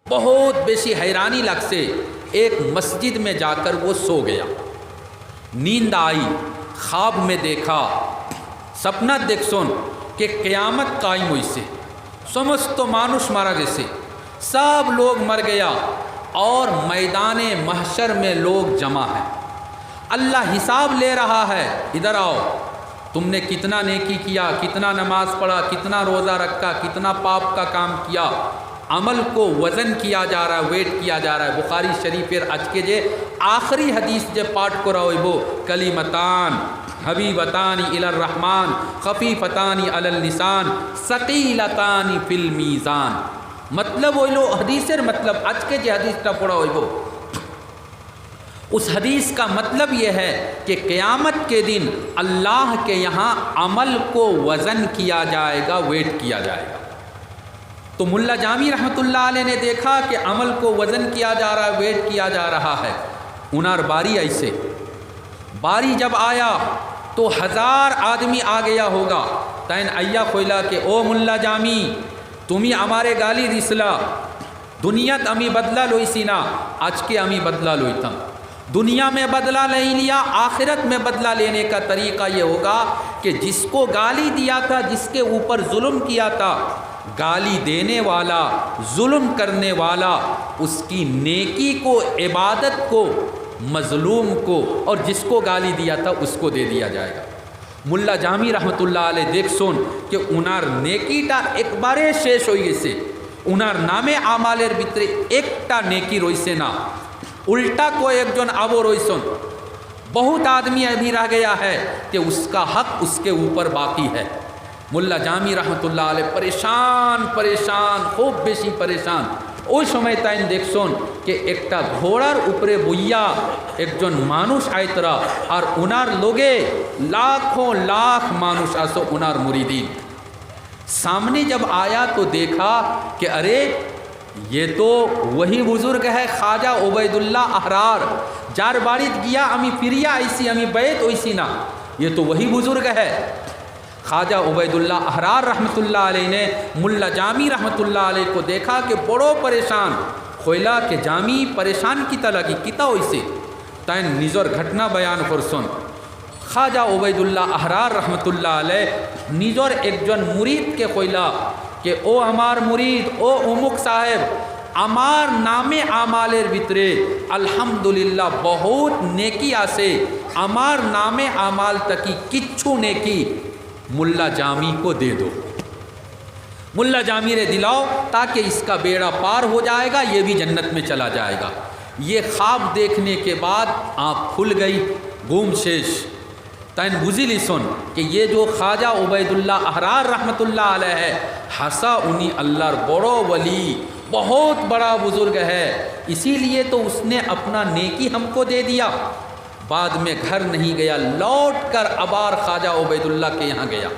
بہت بیشی حیرانی لگছে ایک مسجد میں جا کر وہ سو گیا، نیند آئی، خواب میں دیکھا سپنا দেখছন کہ قیامت قائم ہوইছে، সমস্ত মানুষ মারা গেছে، سب لوگ مر گیا اور میدان محشر میں لوگ جمع ہیں، اللہ حساب لے رہا ہے، ادھر آؤ، تم نے کتنا نیکی کیا، کتنا نماز پڑھا، کتنا روزہ رکھا، کتنا پاپ کا کام کیا، عمل کو وزن کیا جا رہا ہے، ویٹ کیا جا رہا ہے۔ بخاری شریفের আজকে যে آخری حدیث যে পাঠ করা হইব কালিমাতান حبیبتان الی الرحمن خفیفتان علی اللسان ثقیلتان فی المیزان، مطلب হইল حدیثের مطلب আজকে যে حدیثটা পড়া হইব اس حدیث کا مطلب یہ ہے کہ قیامت کے دن اللہ کے یہاں عمل کو وزن کیا جائے گا، ویٹ کیا جائے گا۔ تو ملا جامی رحمۃ اللہ علیہ نے دیکھا کہ عمل کو وزن کیا جا رہا ہے، ویٹ کیا جا رہا ہے، انار باری ایسے باری جب آیا تو 1000 آدمی آ گیا ہوگا، تین ایا خویلا کہ او ملا جامی تمہیں ہمارے گالی দিছিলা، দুনিয়াত আমি বদলা লইছি না, আজকে আমি বদলা লইতাম। دنیا میں بدلہ نہیں لیا، آخرت میں بدلہ لینے کا طریقہ یہ ہوگا کہ جس کو گالی دیا تھا، جس کے اوپر ظلم کیا تھا، گالی دینے والا، ظلم کرنے والا، اس کی نیکی کو، عبادت کو، مظلوم کو، اور جس کو گالی دیا تھا اس کو دے دیا جائے گا۔ ملا جامی رحمۃ اللہ علیہ دیکھ سن کہ انار نیکیটা একবারে শেষ হয়ে গেছে, উনার নামে আমালের ভিতরে একটা নেকি রইছে না, الٹا کوئی ایک جن ابو رویسن بہت آدمی ابھی رہ گیا ہے کہ اس کا حق اس کے اوپر باقی ہے۔ ملا جامی رحمۃ اللہ علیہ پریشان خوب বেশি پریشان، ওই সময় তাই দেখছন کہ একটা ঘোড়ার উপরে বইয়া একজন মানুষ আইতরা আর ওনার লোগে লাখোं লাখ মানুষ আসো ওনার মুরিদিন। سامنے جب آیا تو دیکھا کہ ارے یہ تو وہی بزرگ ہے خواجہ عبید اللہ احرار، جار باڑیت گیا امی فریہ ایسی امی بیت ایسی نا، یہ تو وہی بزرگ ہے۔ خواجہ عبید اللہ احرار رحمۃ اللہ علیہ نے ملا جامی رحمۃ اللہ علیہ کو دیکھا کہ بڑو پریشان، خویلا کہ جامی پریشان کیتا لگی کیتا ہوئیسے تین نظر گھٹنا بیان کرسن۔ خواجہ عبید اللہ احرار رحمۃ اللہ علیہ نظر ایک جن مرید کے خویلا کہ او ہمار مرید، او امک صاحب، আমার নামে আমালের ভিতরে আলহামদুলিল্লাহ বহুত নেকি আছে, আমার নামে আমাল তাকি কিচ্ছু নেকি मुल्ला जामी को दे दो, मुल्ला जामी रे दिलाओ ताकि इसका बेड़ा पार हो जाएगा, ये भी जन्नत में चला जाएगा। ये ख्वाब देखने के बाद आँख खुल गई, गुम शेष तैन बुझिली सुन कि ये जो ख्वाजा उबैदुल्लाह अहरार रहमतुल्लाह अलैह है, हंसा उन्हीं अल्लाहर बड़ो वली, बहुत बड़ा बुजुर्ग है, इसीलिए तो उसने अपना नेकी हमको दे दिया। بعد میں گھر نہیں گیا، لوٹ کر ابار خواجہ عبیداللہ کے یہاں گیا۔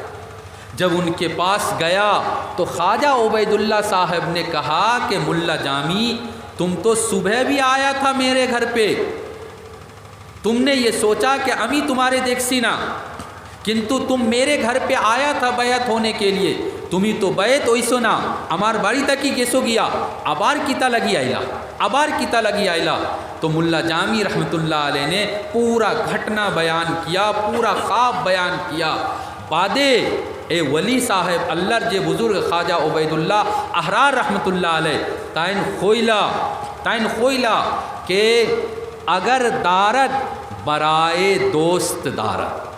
جب ان کے پاس گیا تو خواجہ عبیداللہ صاحب نے کہا کہ ملا جامی تم تو صبح بھی آیا تھا میرے گھر پہ، تم نے یہ سوچا کہ امی تمہارے دیکھسی نا، کنتو تم میرے گھر پہ آیا تھا بیعت ہونے کے لیے، تمہیں تو بیعت ہوئیسو نا، ہمار باری تک ہی گیسو گیا، ابار کیتا لگی آئیلا، ابار کیتا لگی آئیلا۔ تو ملا جامی رحمۃ اللہ علیہ نے پورا گھٹنا بیان کیا، پورا خواب بیان کیا۔ بادے اے ولی صاحب اللہ جے بزرگ خواجہ عبیداللہ احرار رحمۃ اللہ علیہ تائن خویلا کہ اگر دارد برائے دوست دارد،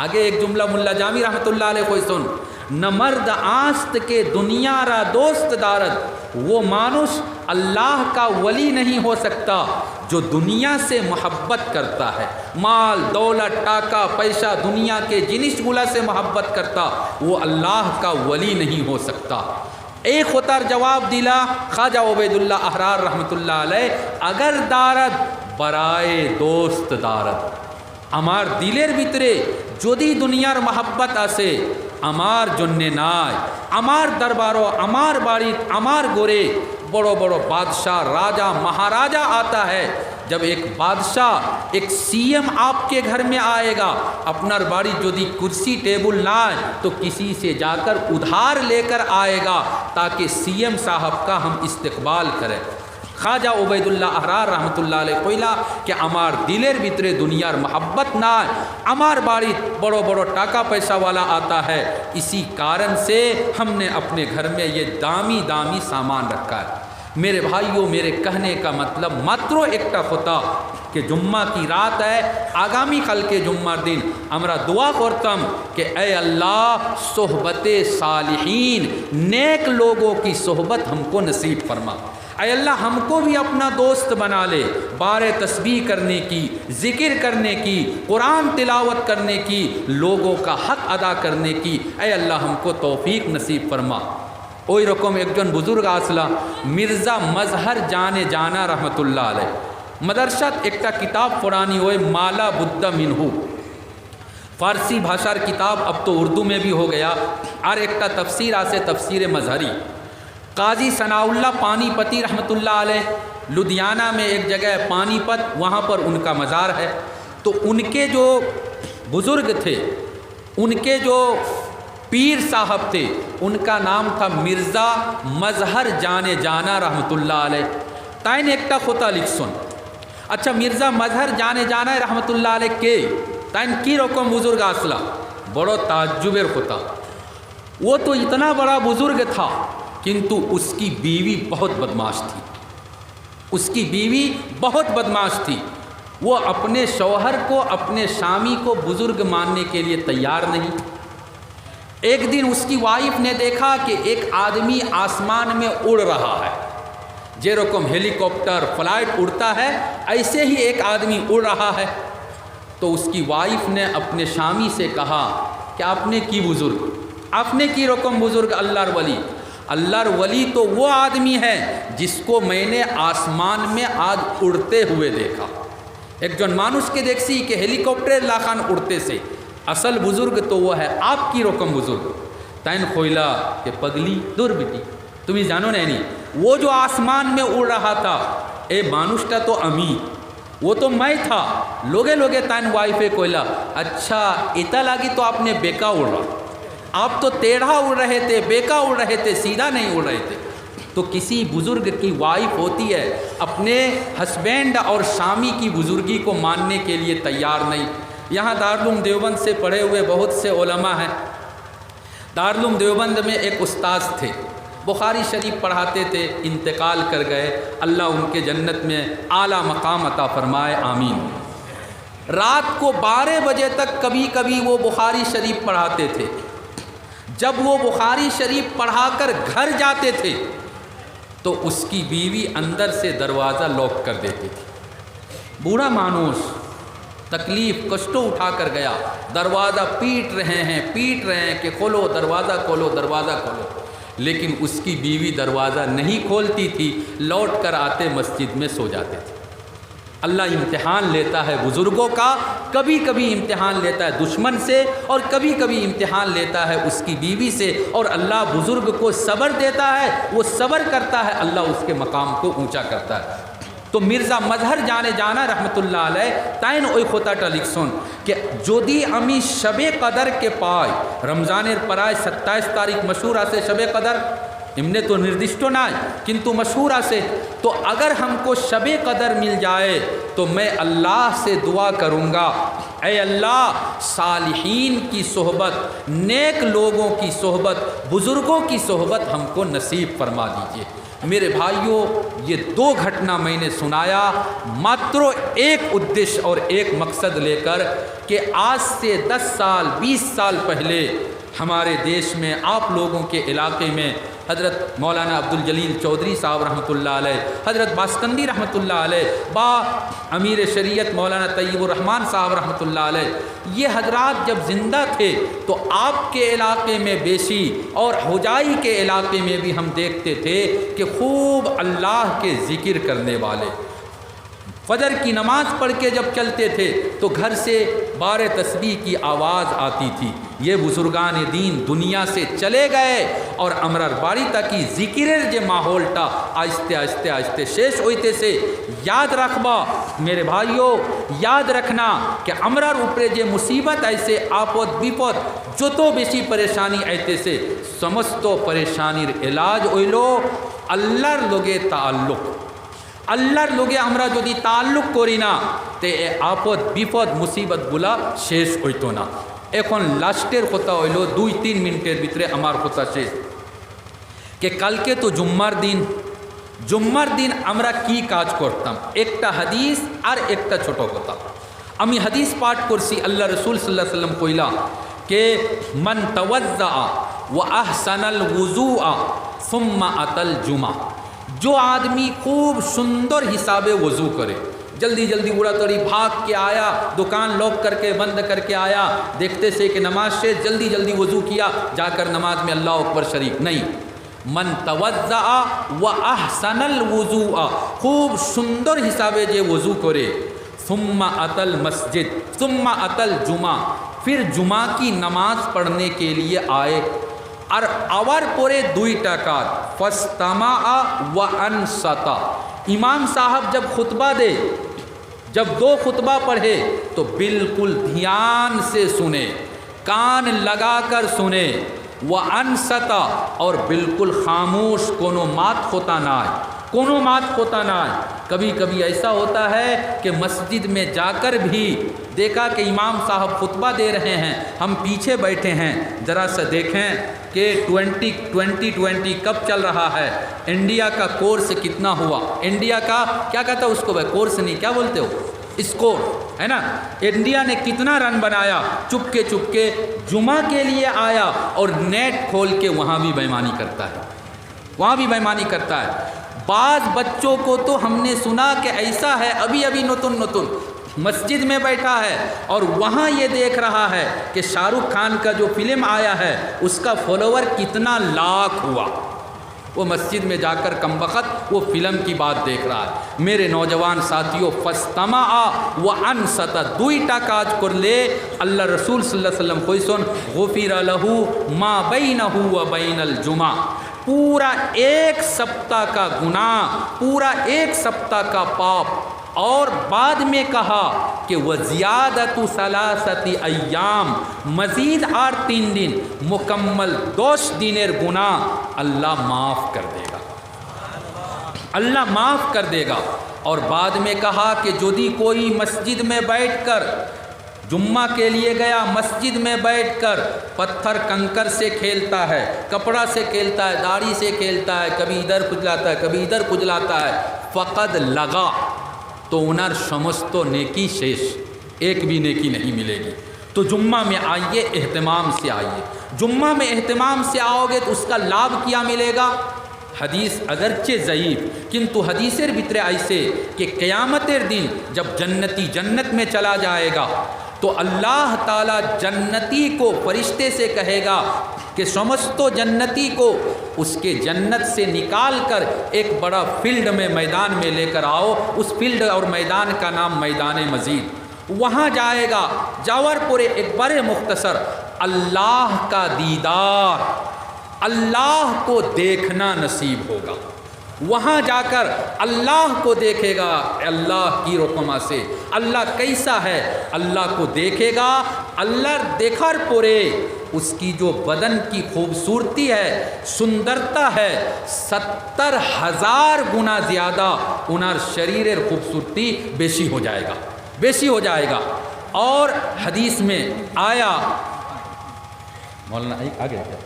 آگے ایک جملہ ملا جامی رحمۃ اللہ علیہ کوئی سن، نہ مرد آست کے دنیا را دوست دارد، وہ مانوس اللہ کا ولی نہیں ہو سکتا جو دنیا سے محبت کرتا ہے، مال دولت ٹاکا پیسہ دنیا کے جنس گلا سے محبت کرتا، وہ اللہ کا ولی نہیں ہو سکتا۔ ایک خطر جواب دلا خواجہ عبیداللہ احرار رحمۃ اللہ علیہ، اگر دارد برائے دوست دارد، আমার দিলের ভিতরে যদি দুনিয়ার মহব্বত আসে আমার জন্যে নাই, আমার দরবারও আমার বাড়িত আমার গোরে বড় বড় বাদশাহ রাজা মহারাজা আতা है, جب ایک بادشاہ ایک CM آپ کے گھر میں آئے گا اپنر বাড়ি যদি کرسی ٹیبل نہ آئے تو کسی سے جا کر ادھار لے کر آئے گا تاکہ CM صاحب کا ہم استقبال کریں۔ خواجہ عبید اللہ احرار رحمۃ اللہ علیہ কইলা کہ আমার দিলের ভিতরে দুনিয়ার محبت নাই, আমার বাড়ি بڑو بڑو ٹاکا پیسہ والا آتا ہے, اسی کارن سے ہم نے اپنے گھر میں یہ دامی دامی سامان رکھا ہے۔ میرے بھائیوں, میرے کہنے کا مطلب মাত্র একটা কথা کہ جمعہ کی رات ہے, আগামী কালকে জুম্মার দিন আমরা দোয়া করতাম کہ اے اللہ صحبت صالحین, نیک لوگوں کی صحبت ہم کو نصیب فرما۔ اے اللہ ہم کو بھی اپنا دوست بنا لے, بار تسبیح کرنے کی, ذکر کرنے کی, قرآن تلاوت کرنے کی, لوگوں کا حق ادا کرنے کی اے اللہ ہم کو توفیق نصیب فرما۔ ওই রকম একজন বুজুর্গ আসলা মির্জা মজহর জানে জানা রহমতুল্লাহ আলাই, মাদ্রাসাত একটা কিতাব পড়ানি ওই মালা বুদ্দা মিনহু, ফার্সি ভাষার কিতাব, अब तो उर्दू में भी हो गया। और একটা तफसीर आसे तफसीर मजहरी, काजी सनाउल्लाह पानीपती रहमतुल्लाह अलैह, लुधियाना में एक जगह है पानीपत, वहाँ पर उनका मज़ार है। तो उनके जो बुज़ुर्ग थे, उनके जो पीर साहब थे, उनका नाम था मिर्ज़ा मजहर जाने जाना रहमतुल्लाह अलैह। ताइन एकटा खोता लिख सुन। अच्छा, मिर्ज़ा मजहर जाने जाना रहमतुल्लाह अलैह के ताइन की रकम बुज़ुर्ग असला, बड़ो ताज्जुबेर खोता। वो तो इतना बड़ा बुज़ुर्ग था किंतु उसकी बीवी बहुत बदमाश थी, उसकी बीवी बहुत बदमाश थी। वो अपने शौहर को, अपने स्वामी को बुज़ुर्ग मानने के लिए तैयार नहीं। एक दिन उसकी वाइफ ने देखा कि एक आदमी आसमान में उड़ रहा है, जे रकम हेलीकॉप्टर फ्लाइट उड़ता है ऐसे ही एक आदमी उड़ रहा है। तो उसकी वाइफ ने अपने स्वामी से कहा कि आपने की बुज़ुर्ग, आपने की रकम बुज़ुर्ग अल्लाहर वली। अल्लाहर वली तो वो आदमी है जिसको मैंने आसमान में आज उड़ते हुए देखा। एक जन मानुष के देखसी कि हेलीकॉप्टर लाखान उड़ते से, असल बुज़ुर्ग तो वो है आपकी रकम बुज़ुर्ग। तैन खोइला कि पगली दूर बेटी, तुम्हें जानो नहीं, वो जो आसमान में उड़ रहा था ए मानुष्टा तो अमी, वो तो मैं था। लोगे लोगे तैन वाइफे कोइला, अच्छा इतना लगी तो आपने बेका उड़ रहा, आप तो टेढ़ा उड़ रहे थे, बेका उड़ रहे थे, सीधा नहीं उड़ रहे थे। तो किसी बुज़ुर्ग की वाइफ होती है अपने हस्बैंड और स्वामी की बुज़ुर्गी को मानने के लिए तैयार नहीं। यहाँ दारुल देवबंद से पढ़े हुए बहुत से उलमा हैं। दारुल देवबंद में एक उस्ताद थे, बुखारी शरीफ पढ़ाते थे, इंतकाल कर गए, अल्लाह उनके जन्नत में आला मकाम अता फरमाए, आमीन। रात को 12 बजे तक कभी कभी वो बुखारी शरीफ पढ़ाते थे। जब वो बुखारी शरीफ पढ़ाकर घर जाते थे तो उसकी बीवी अंदर से दरवाज़ा लॉक कर देती थी। बूढ़ा मानुस तकलीफ़ कष्टों उठा कर गया, दरवाज़ा पीट रहे हैं कि खोलो दरवाज़ा, खोलो दरवाज़ा खोलो, लेकिन उसकी बीवी दरवाज़ा नहीं खोलती थी, लौट कर आते मस्जिद में सो जाते थे। अल्लाह इम्तिहान लेता है बुज़ुर्गों का, कभी कभी इम्तिहान लेता है दुश्मन से और कभी कभी इम्तिहान लेता है उसकी बीवी से, और अल्लाह बुज़ुर्ग को सब्र देता है, वो सब्र करता है, अल्लाह उसके मकाम को ऊंचा करता है। तो मिर्ज़ा मजहर जाने जाना रहमतुल्लाह अलैह ताइन ओई खोताटा लिखसन कि যদি আমি शबे कदर के पाए, रमज़ानेर पराय 27 तारीख मशहूर आसे शबे कदर, इमने तो निर्दिष्टो ना किंतु मशहूर आसे, तो अगर हमको शबे कदर मिल जाए तो मैं अल्लाह से दुआ करूँगा, ऐ अल्लाह सालिहीन की सोहबत, नेक लोगों की सोहबत, बुज़ुर्गों की सोहबत हमको नसीब फरमा दीजिए। मेरे भाइयों, ये 2 घटना मैंने सुनाया मात्र एक उद्देश्य और एक मकसद लेकर कि आज से 10 साल 20 साल पहले हमारे देश में आप लोगों के इलाके में हज़रत मौलाना अब्दुल जलील चौधरी साहब रहमतुल्लाह अलैह, हज़रत बास्कंदी रहमतुल्लाह अलैह, बा अमीर शरीयत मौलाना तय्यबुर रहमान साहब रहमतुल्लाह अलैह, ये हजरात जब ज़िंदा थे तो आपके इलाके में बेशी और हुजाई के इलाके में भी हम देखते थे कि खूब अल्लाह के ज़िक्र करने वाले, फजर की नमाज़ पढ़ के जब चलते थे तो घर से बारे तस्बीह की आवाज़ आती थी। ये बुजुर्गान दीन दुनिया से चले गए और अमरार बाड़ी तक की जिक्रेर जे माहौलटा आस्ते आस्ते आस्ते शेष होते से याद रखबा میرے بھائیوں یاد رکھنا کہ আমরার উপরে যে মুসিবত আইছে আপদ বিপদ যত বেশি পরেশানি আইতেছে সমস্ত পরেশানির এলাজ হইল আল্লাহর লগে তাআল্লুক। আল্লাহর লগে আমরা যদি তাআল্লুক করি না তে আপদ বিপদ মুসিবতগুলা শেষ হইতো না। এখন লাস্টের কথা হইল 2-3 মিনিটের ভিতরে আমার কথা শেষ कि কালকে তো জুম্মার দিন আমরা কি কাজ করতাম। একটা হাদিস আর একটা ছোট কথা। আমি হাদিস পাঠ করছি, আল্লাহ রসুল সাল্লাল্লাহু আলাইহি ওয়াসাল্লাম কইলা कि मन तवज़्ज़अ व अहसनल वुज़ूअ सुम्मा अतल जुमा, जो आदमी खूब सुंदर हिसाबे वज़ू करे, जल्दी जल्दी उड़ा तड़ी भाग के आया, दुकान लॉक करके बंद करके आया, देखते से कि नमाज से जल्दी जल्दी वज़ू किया, जाकर नमाज में अल्लाह अकबर शरीक नहीं। मन तवज़्ज़अ व अहसनल वुज़ूअ, खूब सुंदर हिसाबे जे वज़ू करे, सुम्मा अतल मस्जिद सुम्मा अतल जुमा, फिर जुमा की नमाज पढ़ने के लिए आए और आवर परे 2 काज फस्तमा व अनसता। इमाम साहब जब खुतबा दे, जब 2 खुतबा पढ़े तो बिल्कुल ध्यान से सुने, कान लगाकर सुने, व अनसता और बिल्कुल खामोश, कोनो मात होता ना है, कोनो मात होता ना है। कभी कभी ऐसा होता है कि मस्जिद में जाकर भी देखा कि इमाम साहब खुतबा दे रहे हैं, हम पीछे बैठे हैं, ज़रा सा देखें कि 2020 कब चल रहा है, इंडिया का कोर्स कितना हुआ, इंडिया का क्या कहता है उसको भाई, कोर्स नहीं क्या बोलते हो, स्कोर है ना, इंडिया ने कितना रन बनाया। चुपके जुमा के लिए आया और नेट खोल के वहाँ भी बेईमानी करता है, वहाँ भी बेईमानी करता है। बाज़ बच्चों को तो हमने सुना कि ऐसा है, अभी नतुन मस्जिद में बैठा है और वहाँ ये देख रहा है कि शाहरुख खान का जो फिल्म आया है उसका फॉलोवर कितना लाख हुआ। वो मस्जिद में जाकर कमबख्त वो फिल्म की बात देख रहा है। मेरे नौजवान साथियों, फस्तमा व अनसता 2टा काज कर ले, अल्लाह रसूल सल्लल्लाहु अलैहि वसल्लम कोई गुफिर लहू मा बैनहू व बैनल जुमा, पूरा 1 सप्ताह का गुनाह, पूरा 1 सप्ताह का पाप। और बाद में कहा कि वज़ियादतु सलासति अय्याम, मज़ीद 3 दिन मुकम्मल 10 दिनेर गुनाह अल्लाह माफ़ कर देगा, अल्लाह माफ़ कर देगा। और बाद में कहा कि यदि कोई मस्जिद में बैठकर जुम्मा के लिए गया, मस्जिद में बैठकर पत्थर कंकर से खेलता है, कपड़ा से खेलता है, दाढ़ी से खेलता है, कभी इधर खुजलाता है, कभी इधर खुजलाता है, फ़क़द लगा, तो उनर समस्त नेकी शेष, एक भी नेकी नहीं मिलेगी। तो जुम्मा में आइए, एहतमाम से आइए। जुम्मा में एहतमाम से आओगे तो उसका लाभ क्या मिलेगा। हदीस अगरचे ज़ईफ़ किंतु हदीसेर भितरे ऐसे कि क़यामतेर दिन जब जन्नती जन्नत में चला जाएगा तो अल्लाह ताला जन्नती को फरिश्ते से कहेगा कि समस्त जन्नती को उसके जन्नत से निकाल कर एक बड़ा फील्ड में मैदान में लेकर आओ। उस फील्ड और मैदान का नाम मैदान मजीद। वहाँ जाएगा, जावर पूरे एक बड़े मुख्तसर अल्लाह का दीदार, अल्लाह को देखना नसीब होगा। वहाँ जाकर अल्लाह को देखेगा, अल्लाह की रोकमा से अल्लाह कैसा है, अल्लाह को देखेगा। अल्लाह देखार पोरे उसकी जो बदन की खूबसूरती है, सुंदरता है, 70,000 गुना ज़्यादा उनार शरीरेर खूबसूरती बेशी हो जाएगा, बेशी हो जाएगा। और हदीस में आया, मौलाना आगे क्या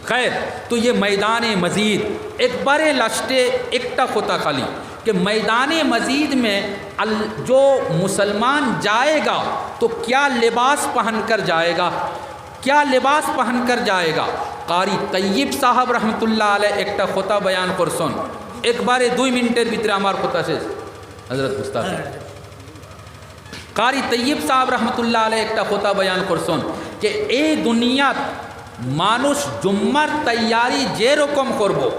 खैर, तो ये मैदान मजीद एक बारे लास्टे एकटा खोता खाली कि मैदान मजीद में जो मुसलमान जाएगा तो क्या लिबास पहन कर जाएगा, क्या लिबास पहन कर जाएगा। कारी तय्यब साहब रहमतुल्लाह अलैह एकटा खोता बयान करसन, एक बारे 2 मिनटेर भितरे आमार खोता शेष। हजरत मुस्ताद कारी तय्यब साहब रहमतुल्लाह अलैह एकटा खोता बयान करसन कि ए दुनियात मानुष जुम्मार तैयारी जे रकम करबो,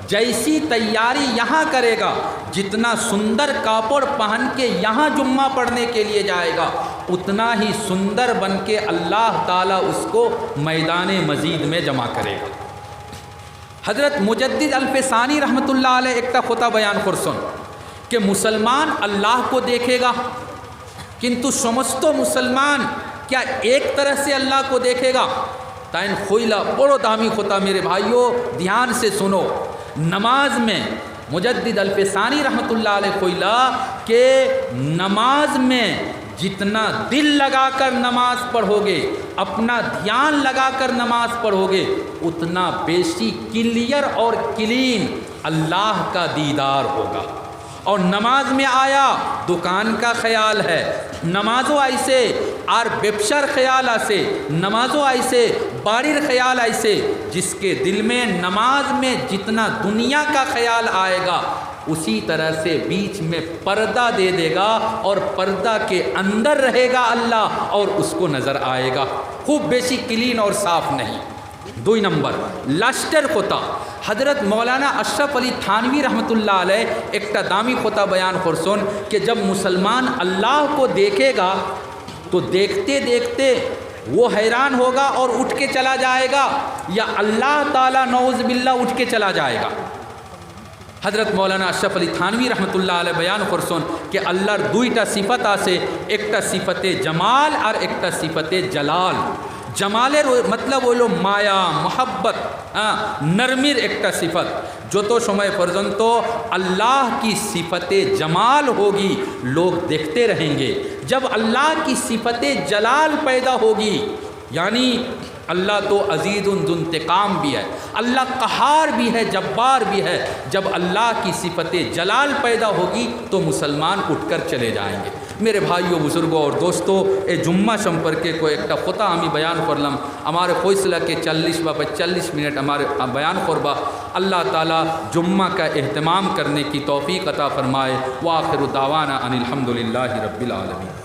जैसी तैयारी यहाँ करेगा, जितना सुंदर कापड़ पहन के यहाँ जुम्मा पढ़ने के लिए जाएगा, उतना ही सुंदर बन के अल्लाह ताला उसको मैदान मजीद में जमा करेगा। हज़रत मुजद्दिद अल्फसानी रहमतुल्लाह अलैह एकटा खोता बयान करसन کہ مسلمان اللہ کو دیکھے گا، کنتو سمست مسلمان کیا ایک طرح سے اللہ کو دیکھے گا؟ تائن خویلا بڑو دامی خطا میرے بھائیوں دھیان سے سنو، نماز میں مجدد الفسانی رحمۃ اللہ علیہ خویلا کہ نماز میں جتنا دل لگا کر نماز پڑھو گے، اپنا دھیان لگا کر نماز پڑھو گے، اتنا بیشی کلیئر اور کلین اللہ کا دیدار ہوگا۔ اور نماز میں آیا دکان کا خیال ہے، نمازو ایسے اور بپشر خیال ایسے، نمازو ایسے باریر خیال ایسے، جس کے دل میں نماز میں جتنا دنیا کا خیال آئے گا اسی طرح سے بیچ میں پردہ دے دے گا اور پردہ کے اندر رہے گا اللہ اور اس کو نظر آئے گا، خوب بیشی کلین اور صاف نہیں۔ 2 نمبر لشٹر خطا حضرت مولانا اشرف علی تھانوی رحمۃ اللہ علیہ ایک دامی خطا بیان خرسون کہ جب مسلمان اللہ کو دیکھے گا تو دیکھتے دیکھتے وہ حیران ہوگا اور اٹھ کے چلا جائے گا، یا اللہ تعالیٰ نعوذ باللہ اٹھ کے چلا جائے گا۔ حضرت مولانا اشرف علی تھانوی رحمۃ اللہ علیہ بیان خرسون کہ اللہ دوئیٹا صفت آسے، ایکٹا صفت جمال اور ایکٹا صفت جلال۔ جمالر مطلب ہলো মায়া محبت نرمیر ایکটা صفت যত সময় পর্যন্ত اللہ کی صفت جمال ہوگی لوگ دیکھتے رہیں گے، جب اللہ کی صفت جلال پیدا ہوگی یعنی اللہ تو عزیز ذو انتقام بھی ہے، اللہ قہار بھی ہے، جبار بھی ہے، جب اللہ کی صفت جلال پیدا ہوگی تو مسلمان اٹھ کر چلے جائیں گے۔ میرے بھائیوں بزرگوں اور دوستوں اے جمعہ সম্পর্কে کو ایک خطا আমি بیان করলাম، ہمارے فیصلہ کے 40 বা 45 منٹ ہمارے بیان کربا۔ اللہ تعالیٰ جمعہ کا اہتمام کرنے کی توفیق عطا فرمائے۔ وآخر دعوانا ان الحمد للہ رب العالمین۔